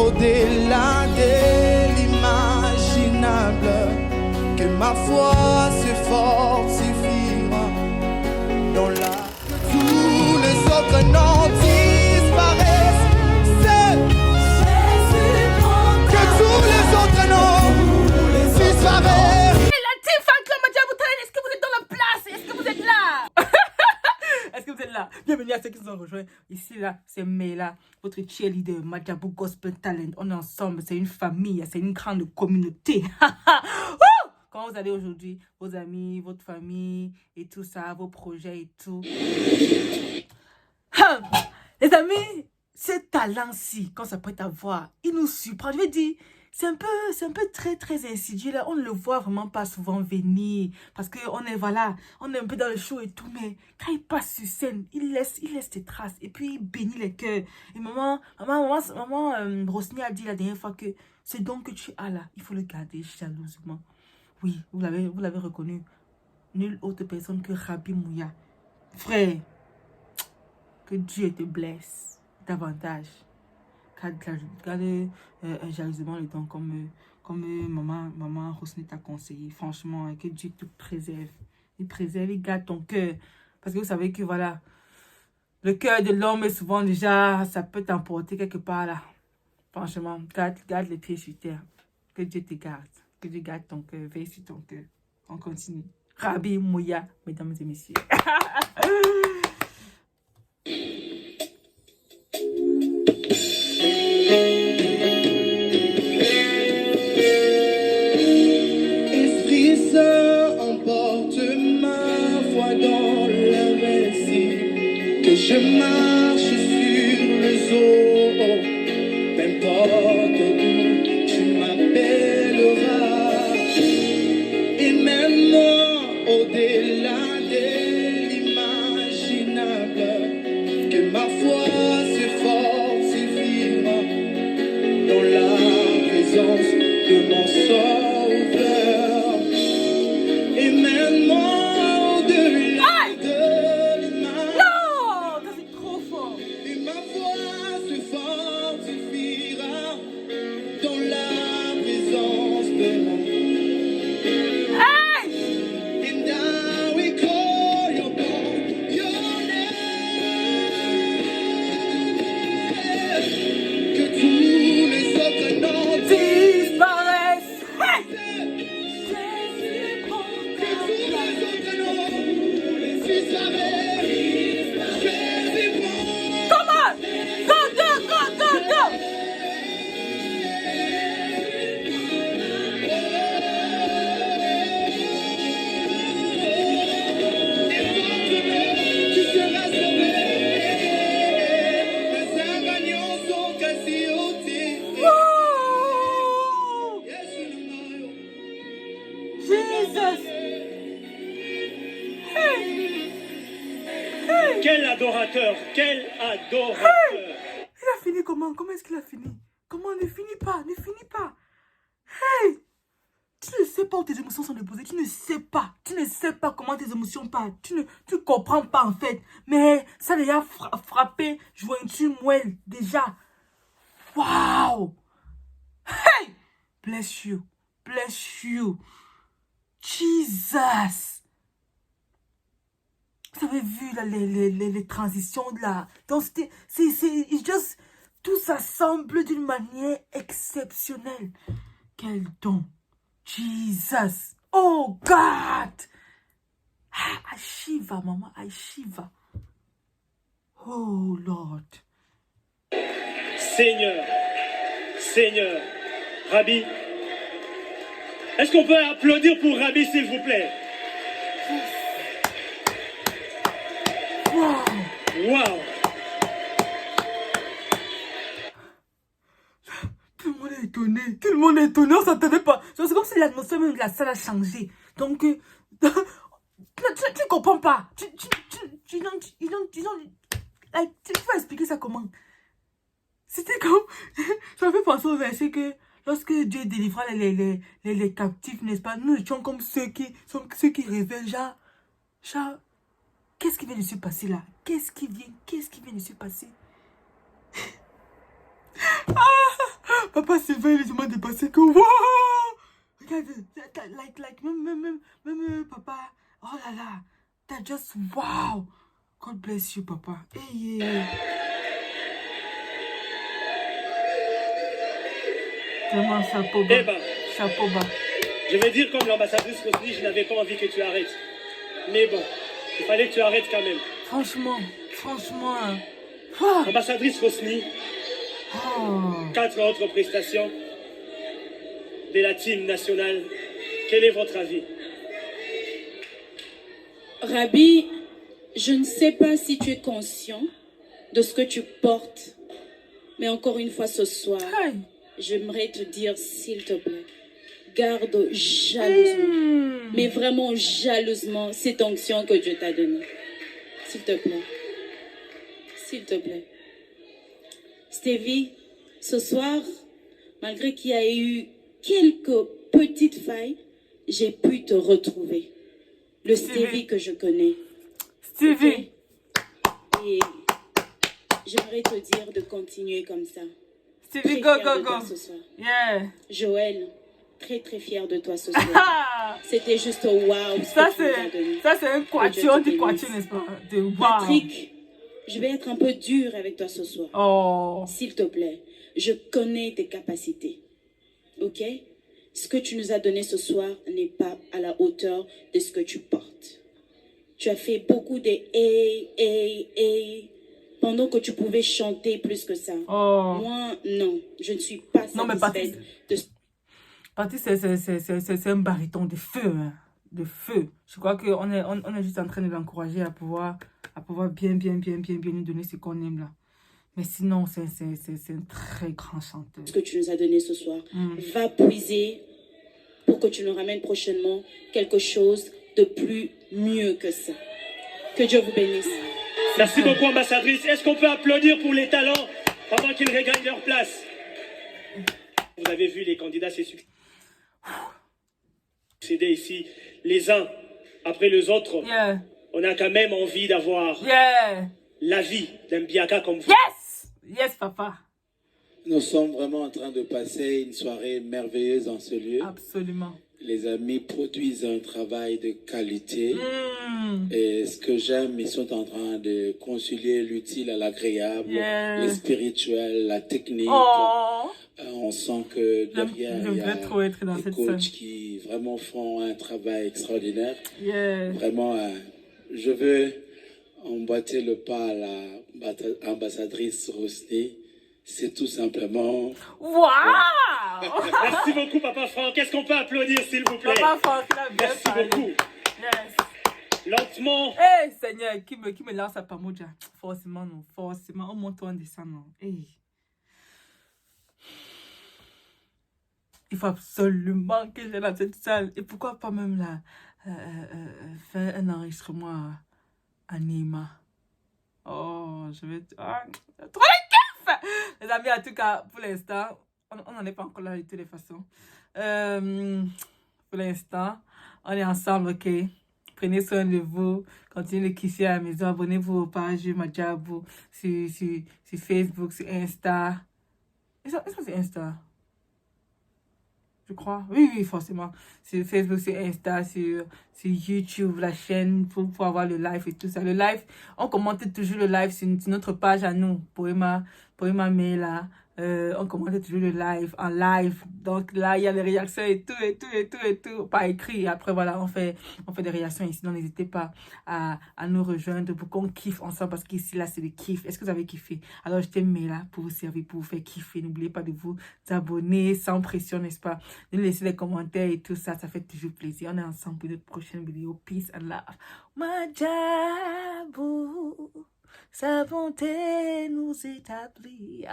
au-delà de l'imaginable, que ma foi se fortifiera dans la... Tous les autres noms disparaissent, que tous les autres noms disparaissent. La team fan club Madjaboutalène, est-ce que vous êtes dans la place? Est-ce que vous êtes là? Est-ce que vous êtes là? Bienvenue à ceux qui nous ont rejoints. Ici, là, c'est Mela, votre cheerleader, Madjabou Gospel Talent. On est ensemble, c'est une famille, c'est une grande communauté. Comment vous allez aujourd'hui? Vos amis, votre famille et tout ça, vos projets et tout. Les amis, ce talent-ci, quand ça prête à voir, il nous surprend. Je vais dire, c'est un peu très insidieux là. On ne le voit vraiment pas souvent venir parce que on est voilà, on est un peu dans le show et tout, mais quand il passe sur scène, il laisse des traces et puis il bénit les cœurs. Et maman Rosny a dit la dernière fois que ce don que tu as là, il faut le garder jalousement. Oui, vous l'avez reconnu. Nulle autre personne que Rabbi Mouya. Frère, que Dieu te blesse davantage. Garde jalousement le don comme maman Rosny t'a conseillé. Franchement, que Dieu te préserve. Il préserve, il garde ton cœur. Parce que vous savez que voilà, le cœur de l'homme est souvent déjà, ça peut t'emporter quelque part là. Franchement, garde les pieds sur terre. Que Dieu te garde. Que Dieu garde ton cœur. Veille sur ton cœur. On continue. Rabbi Mouya, mesdames et messieurs. Esprit Saint, emporte ma foi dans l'invincible, que je marche sur les eaux, n'importe où tu m'appelleras, et même moi au-delà de l'imaginable, que ma foi se fortifiera dans la présence de mon Sauveur, et même moi au-delà de l'image. Non, ça c'est trop fort. Et ma foi se fortifiera dans la présence de mon... Hey! And now we call your name. Que tous les autres noms Disparaissent. Hey! que tous les autres noms disparaissent. Jésus prend. Come on! Go! Tu seras sauvé. Les invasions sont quasi ôtées. Oh! Jesus! Quel adorateur! Quel adorateur! Il a fini comment? Comment est-ce qu'il a fini? Comment? Ne finit pas! Hey! Tu ne sais pas où tes émotions sont déposées. Tu ne sais pas comment tes émotions partent. Tu ne comprends pas en fait. Mais ça déjà frappé jointure moelle déjà. Wow! Hey! Bless you. Jesus! Vous avez vu là, les transitions de là. Donc c'est juste... Tout ça semble d'une manière exceptionnelle. Quel don. Jesus. Oh God. I shiver, maman. I shiver. Oh Lord. Seigneur, Rabbi, est-ce qu'on peut applaudir pour Rabbi s'il vous plaît? Wow! Tout le monde est étonné, on s'attendait pas. C'est comme si l'atmosphère même de la salle a changé. Donc, tu comprends pas. Tu vas expliquer ça comment? C'était comme... Ça fait penser au verset que lorsque Dieu délivra les captifs, n'est-ce pas? Nous étions comme ceux qui révèlent, genre, qu'est-ce qui vient de se passer là? Qu'est-ce qui vient de se passer? Papa Sylvain, il est tellement dépassé que... Wow! Regarde, même, papa. Oh là là. T'as just... Wow! God bless you, papa. Hey, yeah. Vraiment, chapeau bas. Eh ben, Chapeau bas. je vais dire comme l'ambassadrice Rosny, je n'avais pas envie que tu arrêtes. Mais bon, il fallait que tu arrêtes quand même. Franchement. Wow. Ambassadrice Rosny, Oh. 4 autres prestations de la team nationale. Quel est votre avis? Rabbi, je ne sais pas si tu es conscient de ce que tu portes, mais encore une fois ce soir, Hey. j'aimerais te dire, s'il te plaît, garde jalousement, mais vraiment jalousement, cette onction que Dieu t'a donnée. S'il te plaît. S'il te plaît. Stevie, ce soir, malgré qu'il y a eu quelques petites failles, j'ai pu te retrouver. Le Stevie que je connais. Stevie. Ok? Et j'aimerais te dire de continuer comme ça. Stevie, Très go, fière go, de toi go. ce soir. Yeah. Joël, très très fière de toi ce soir. Ah. C'était juste waouh. Ça, c'est un quatuor, on dit quatuor, n'est-ce pas? De wow. Patrick, je vais être un peu dure avec toi ce soir. Oh. S'il te plaît, je connais tes capacités. Ok? Ce que tu nous as donné ce soir n'est pas à la hauteur de ce que tu portes. Tu as fait beaucoup de pendant que tu pouvais chanter plus que ça. Oh. Moi, non, je ne suis pas Non, mais satisfaite de Patrick, c'est un baryton de feu, hein. De feu. Je crois qu'on est juste en train de l'encourager à pouvoir bien nous donner ce qu'on aime là. Mais sinon, c'est un très grand chanteur. ce que tu nous as donné ce soir. Va puiser pour que tu nous ramènes prochainement quelque chose de plus mieux que ça. Que Dieu vous bénisse. Merci beaucoup, ambassadrice. Est-ce qu'on peut applaudir pour les talents pendant qu'ils regagnent leur place? Vous avez vu les candidats s'est succédé ici, les uns après les autres. Yeah. On a quand même envie d'avoir Yeah. l'avis d'un Biaka comme vous. Yes. Yes, papa. Nous sommes vraiment en train de passer une soirée merveilleuse dans ce lieu. Absolument. Les amis produisent un travail de qualité. Mm. Et ce que j'aime, ils sont en train de concilier l'utile à l'agréable, Yeah. le spirituel, la technique. Oh. On sent que derrière, il y J'aimerais a trop être dans des cette coachs scène. qui vraiment font un travail extraordinaire. Yeah. Vraiment, je veux emboîter le pas à l'ambassadrice Rosny. C'est tout simplement... Wow. Merci beaucoup, Papa Franck. Est-ce qu'on peut applaudir, s'il vous plaît? Papa Franck, il a bien Merci parlé. beaucoup. Yes. Lentement. Hey, Seigneur, qui me lance à Pamoudja. Forcément, non. Forcément. On monte, on descend, non. Hey. Il faut absolument que j'aille dans cette salle. Et pourquoi pas même là, faire un enregistrement à Nima. Oh, je vais... Ah, trop de kiff! Les amis, en tout cas, pour l'instant, on n'en est pas encore là de toutes les façons. Pour l'instant, on est ensemble, ok? Prenez soin de vous. Continuez de kiffer à la maison. Abonnez-vous aux pages Madjabou sur Facebook, sur Insta. Est-ce que c'est Insta? Je crois. Oui, forcément. Sur Facebook, sur Insta, sur YouTube, la chaîne, pour avoir le live et tout ça. Le live, on commente toujours le live sur notre page à nous, Poema Mail, là. On commente toujours le live, en live. Donc là, il y a les réactions et tout. Pas écrit. Et après, voilà, on fait des réactions ici. Donc, n'hésitez pas à nous rejoindre pour qu'on kiffe ensemble. Parce qu'ici, là, c'est le kiff. Est-ce que vous avez kiffé? Alors, je t'aime là pour vous servir, pour vous faire kiffer. N'oubliez pas de vous abonner sans pression, n'est-ce pas? De nous laisser des commentaires et tout ça. Ça fait toujours plaisir. On est ensemble pour notre prochaine vidéo. Peace and love. Madjabou, sa bonté nous établit.